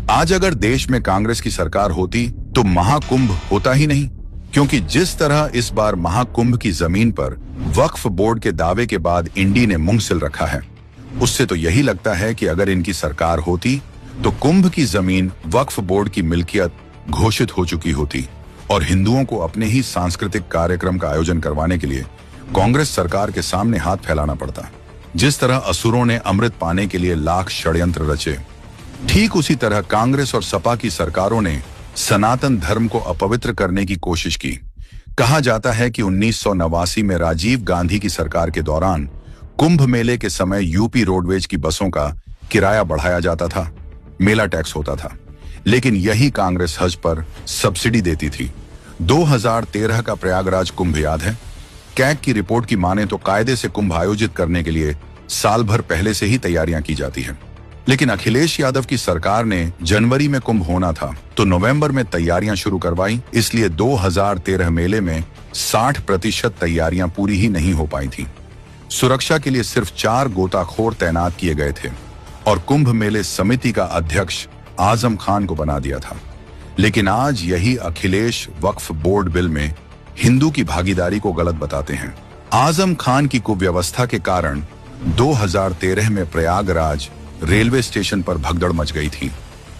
आज अगर देश में कांग्रेस की सरकार होती तो महाकुंभ होता ही नहीं, क्योंकि जिस तरह इस बार महाकुंभ की जमीन पर वक्फ बोर्ड के दावे के बाद इंडी ने मुंह सिल रखा है, उससे तो यही लगता है कि अगर इनकी सरकार होती तो कुंभ की जमीन वक्फ बोर्ड की मिल्कियत घोषित हो चुकी होती और हिंदुओं को अपने ही सांस्कृतिक कार्यक्रम का आयोजन करवाने के लिए कांग्रेस सरकार के सामने हाथ फैलाना पड़ता। जिस तरह असुरों ने अमृत पाने के लिए लाख षड्यंत्र रचे, ठीक उसी तरह कांग्रेस और सपा की सरकारों ने सनातन धर्म को अपवित्र करने की कोशिश की। कहा जाता है कि 1989 में राजीव गांधी की सरकार के दौरान कुंभ मेले के समय यूपी रोडवेज की बसों का किराया बढ़ाया जाता था, मेला टैक्स होता था, लेकिन यही कांग्रेस हज पर सब्सिडी देती थी। 2013 का प्रयागराज कुंभ याद है? कैग की रिपोर्ट की माने तो कायदे से कुंभ आयोजित करने के लिए साल भर पहले से ही तैयारियां की जाती हैं। लेकिन अखिलेश यादव की सरकार ने जनवरी में कुंभ होना था तो नवंबर में तैयारियां शुरू करवाई, इसलिए 2013 मेले में 60% तैयारियां पूरी ही नहीं हो पाई थी। सुरक्षा के लिए सिर्फ 4 गोताखोर तैनात किए गए थे और कुंभ मेले समिति का अध्यक्ष आजम खान को बना दिया था। लेकिन आज यही अखिलेश वक्फ बोर्ड बिल में हिंदू की भागीदारी को गलत बताते हैं। आजम खान की कुव्यवस्था के कारण 2013 में प्रयागराज रेलवे स्टेशन पर भगदड़ मच गई थी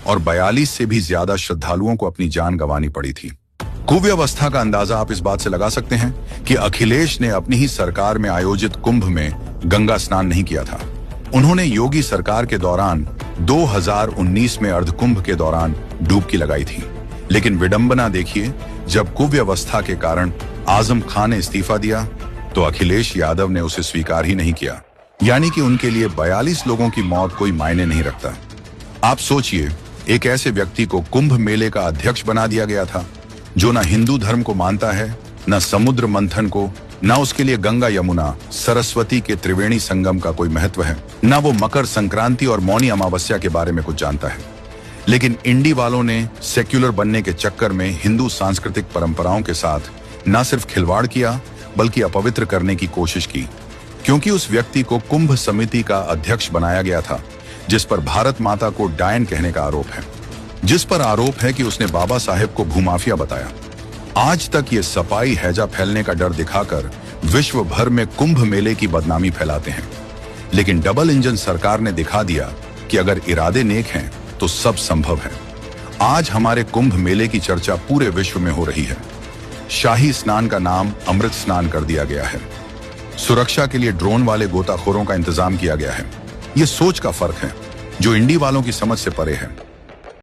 और 42 से भी ज्यादा श्रद्धालुओं को अपनी जान गंवानी पड़ी थी। कुव्यवस्था का अंदाजा आप इस बात से लगा सकते हैं कि अखिलेश ने अपनी ही सरकार में आयोजित कुंभ में गंगा स्नान नहीं किया था। उन्होंने योगी सरकार के दौरान 2019 में अर्धकुंभ के दौरान डुबकी लगाई थी। लेकिन विडंबना देखिए, जब कुव्यवस्था के कारण आजम खान ने इस्तीफा दिया तो अखिलेश यादव ने उसे स्वीकार ही नहीं किया, यानी कि उनके लिए 42 लोगों की मौत कोई मायने नहीं रखता। आप सोचिए, एक ऐसे व्यक्ति को कुंभ मेले का अध्यक्ष बना दिया गया था जो ना हिंदू धर्म को मानता है, न समुद्र मंथन को, न उसके लिए गंगा यमुना सरस्वती के त्रिवेणी संगम का कोई महत्व है, न वो मकर संक्रांति और मौनी अमावस्या के बारे में कुछ जानता है। लेकिन इंडी वालों ने सेक्युलर बनने के चक्कर में हिंदू सांस्कृतिक परंपराओं के साथ न सिर्फ खिलवाड़ किया बल्कि अपवित्र करने की कोशिश की, क्योंकि उस व्यक्ति को कुंभ समिति का अध्यक्ष बनाया गया था जिस पर भारत माता को डायन कहने का आरोप है, जिस पर आरोप है कि उसने बाबा साहेब को भूमाफिया बताया। आज तक ये सपाई हैजा फैलने का डर दिखाकर विश्व भर में कुंभ मेले की बदनामी फैलाते हैं। लेकिन डबल इंजन सरकार ने दिखा दिया कि अगर इरादे नेक हैं तो सब संभव है। आज हमारे कुंभ मेले की चर्चा पूरे विश्व में हो रही है। शाही स्नान का नाम अमृत स्नान कर दिया गया है। सुरक्षा के लिए ड्रोन वाले गोताखोरों का इंतजाम किया गया है। ये सोच का फर्क है जो इंडी वालों की समझ से परे है।